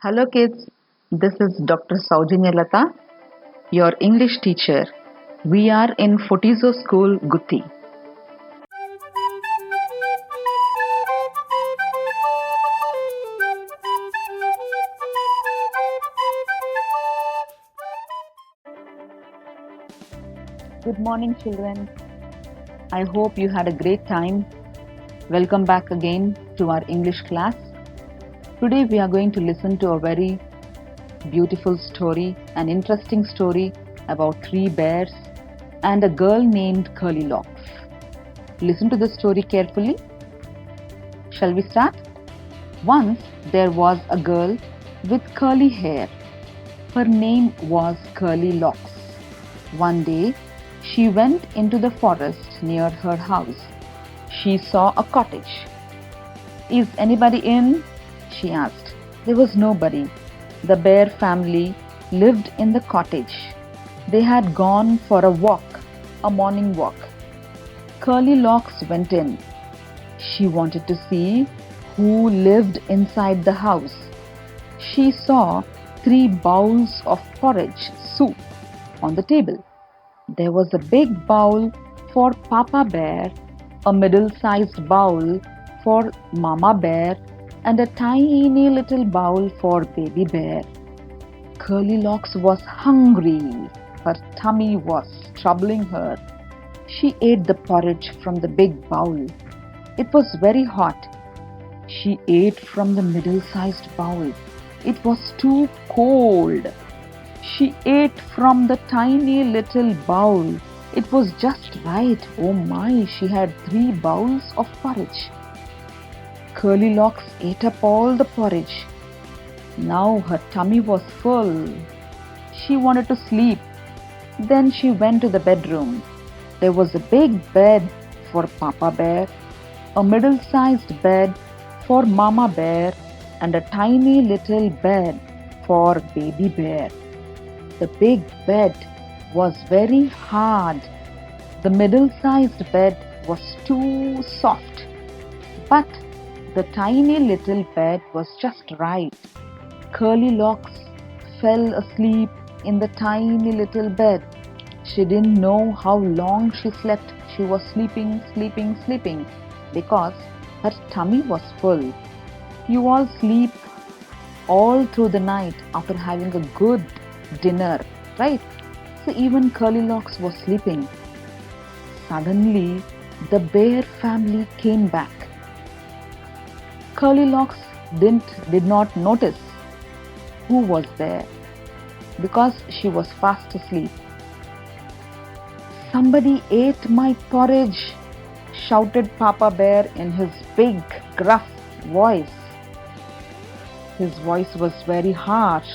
Hello kids, this is Dr. Saujanya Lata, your English teacher. We are in Fotizo School, Gutti. Good morning children. I hope you had a great time. Welcome back again to our English class. Today we are going to listen to a very beautiful story, an interesting story about three bears and a girl named Curlylocks. Listen to the story carefully. Shall we start? Once there was a girl with curly hair. Her name was Curlylocks. One day, she went into the forest near her house. She saw a cottage. "Is anybody in?" she asked. There was nobody. The bear family lived in the cottage. They had gone for a walk, a morning walk. Curlylocks went in. She wanted to see who lived inside the house. She saw 3 bowls of porridge soup on the table. There was a big bowl for Papa Bear, a middle-sized bowl for Mama Bear, and a tiny little bowl for Baby Bear. Curlylocks was hungry. Her tummy was troubling her. She ate the porridge from the big bowl. It was very hot. She ate from the middle-sized bowl. It was too cold. She ate from the tiny little bowl. It was just right. Oh my, she had 3 bowls of porridge. Curlylocks ate up all the porridge. Now her tummy was full. She wanted to sleep. Then she went to the bedroom. There was a big bed for Papa Bear, a middle-sized bed for Mama Bear, and a tiny little bed for Baby Bear. The big bed was very hard. The middle-sized bed was too soft. But the tiny little bed was just right. Curlylocks fell asleep in the tiny little bed. She didn't know how long she slept. She was sleeping because her tummy was full. You all sleep all through the night after having a good dinner, right? So even Curlylocks was sleeping. Suddenly, the bear family came back. Curlylocks did not notice who was there because she was fast asleep. "Somebody ate my porridge," shouted Papa Bear in his big, gruff voice. His voice was very harsh.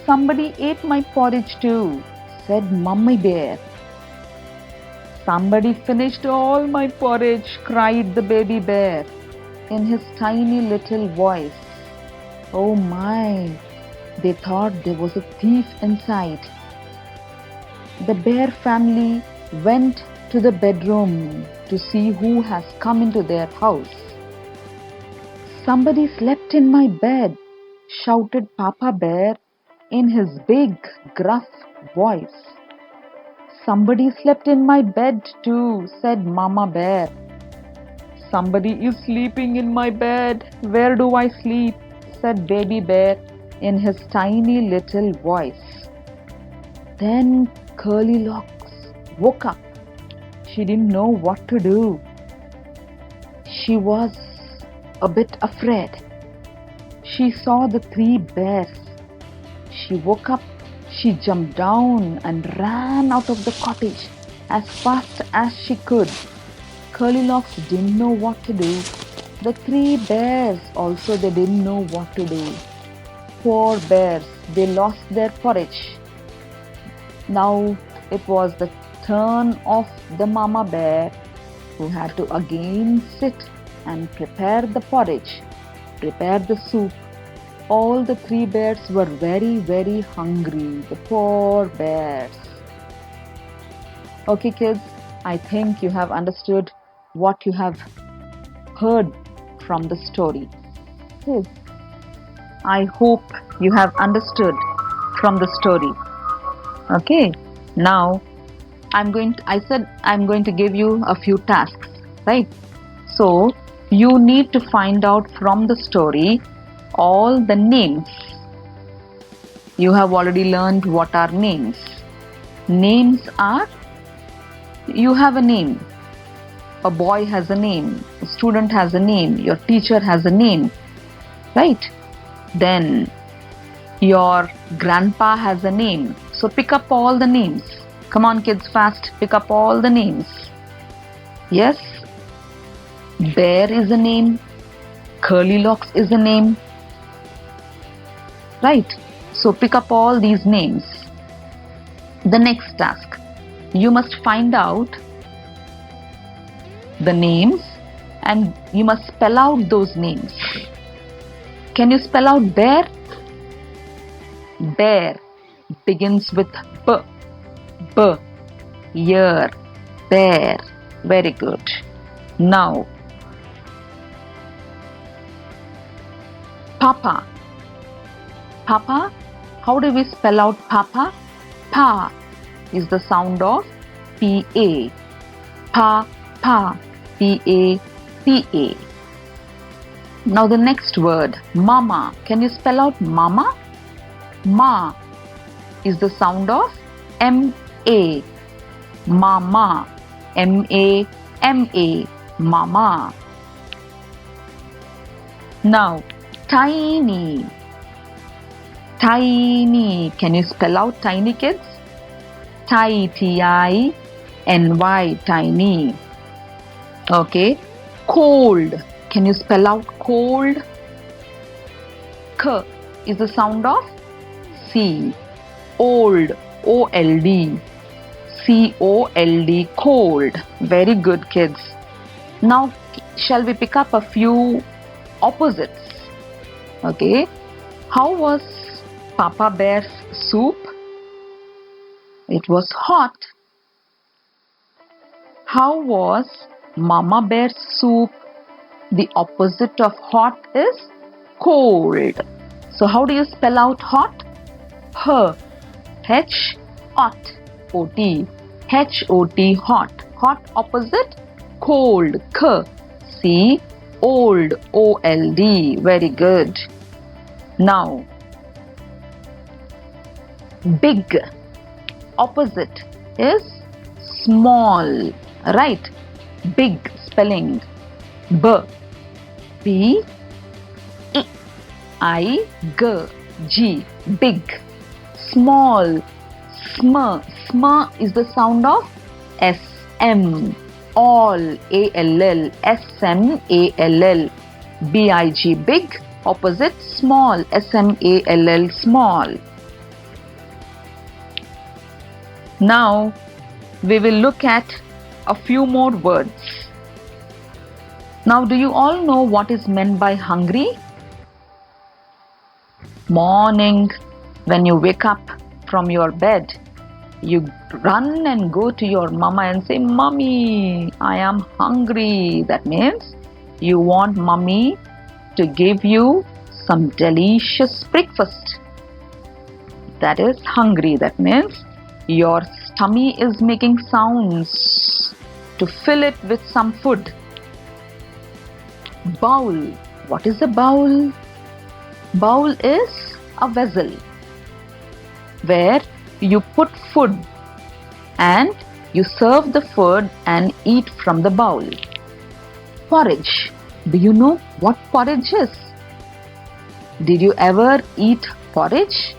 "Somebody ate my porridge too," said Mummy Bear. "Somebody finished all my porridge," cried the baby bear in his tiny little voice. Oh my, they thought there was a thief inside. The bear family went to the bedroom to see who has come into their house. "Somebody slept in my bed," shouted Papa Bear in his big, gruff voice. "Somebody slept in my bed too," said Mama Bear. "Somebody is sleeping in my bed. Where do I sleep?" said Baby Bear in his tiny little voice. Then Curlylocks woke up. She didn't know what to do. She was a bit afraid. She saw the 3 bears. She woke up, she jumped down and ran out of the cottage as fast as she could. Curlylocks didn't know what to do. The 3 bears also, they didn't know what to do. Poor bears, they lost their porridge. Now it was the turn of the Mama Bear, who had to again sit and prepare the porridge, prepare the soup. All the 3 bears were very hungry. The poor bears. Okay kids, I think you have understood what you have heard from the story. Yes. I hope you have understood from the story. Okay, now I said I'm going to give you a few tasks, right? So you need to find out from the story all the names. You have already learned what are names. Names are, you have a name. A boy has a name, a student has a name, your teacher has a name, right? Then your grandpa has a name. So pick up all the names. Come on kids, fast, pick up all the names. Yes, Bear is a name, Curlylocks is a name, right? So pick up all these names. The next task, you must find out the names and you must spell out those names. Can you spell out bear? Bear begins with B. B. Year. Bear. Very good. Now, Papa. Papa. How do we spell out Papa? Pa is the sound of P-A. Pa, pa. P-A, P-A. Now the next word, Mama. Can you spell out Mama? Ma is the sound of M-A. Mama. M-A, M-A. Mama. Now, Tiny. Tiny. Can you spell out tiny, kids? T-I-N-Y. Tiny. Okay. Cold. Can you spell out cold? K is the sound of C. Old. O-L-D. C-O-L-D. Cold. Very good, kids. Now, shall we pick up a few opposites? Okay. How was Papa Bear's soup? It was hot. How was Mama Bear's soup? The opposite of hot is cold. So how do you spell out hot? H. H. Ot. O-T. H-O-T. Hot. Hot opposite? Cold. K. C. Old. O-L-D. Very good. Now, big. Opposite is small. Right? Big spelling. B. B. I. G. G. Big. Small. Sm. Sm is the sound of S. M. All. A-L-L. S-M-A-L-L. B-I-G. Big. Opposite small. S-M-A-L-L. Small. Now we will look at a few more words. Now, do you all know what is meant by hungry? Morning, when you wake up from your bed, you run and go to your mama and say, Mommy, I am hungry. That means you want mommy to give you some delicious breakfast. That is hungry. That means your tummy is making sounds to fill it with some food. Bowl. What is a bowl? Bowl is a vessel where you put food and you serve the food and eat from the bowl. Porridge. Do you know what porridge is? Did you ever eat porridge?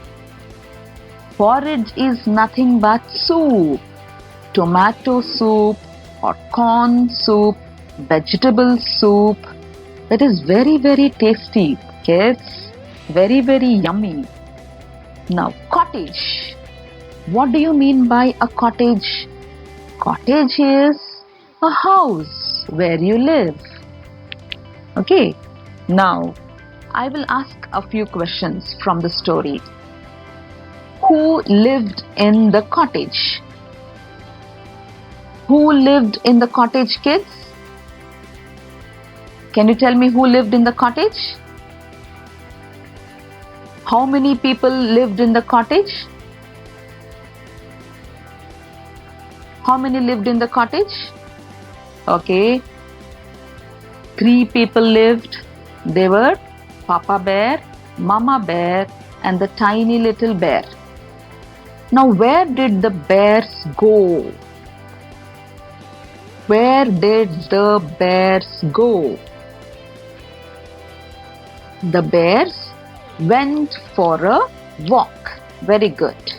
Porridge is nothing but soup. Tomato soup or corn soup, vegetable soup. That is very, very tasty, kids. Very, very yummy. Now, cottage. What do you mean by a cottage? Cottage is a house where you live. Okay. Now, I will ask a few questions from the story. Who lived in the cottage? Who lived in the cottage, kids? Can you tell me who lived in the cottage? How many people lived in the cottage? How many lived in the cottage? Okay. 3 people lived. They were Papa Bear, Mama Bear, and the tiny little bear. Now, where did the bears go? Where did the bears go? The bears went for a walk. Very good.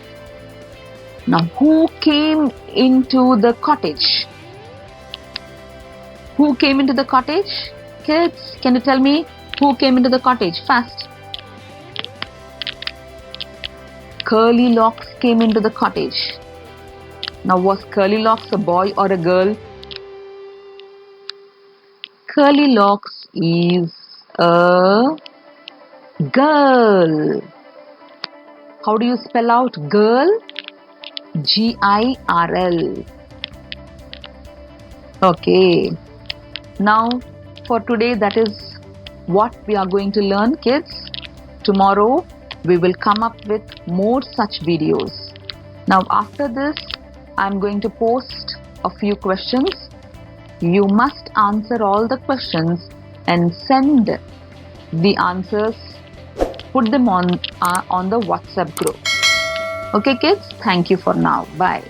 Now, who came into the cottage? Who came into the cottage? Kids, can you tell me who came into the cottage? Fast. Curlylocks came into the cottage. Now, was Curlylocks a boy or a girl? Curlylocks is a girl. How do you spell out girl? Girl. Okay. Now, for today, that is what we are going to learn, kids. Tomorrow, we will come up with more such videos. Now, after this, I'm going to post a few questions. You must answer all the questions and send the answers. Put them on the WhatsApp group. Okay, kids? Thank you for now. Bye.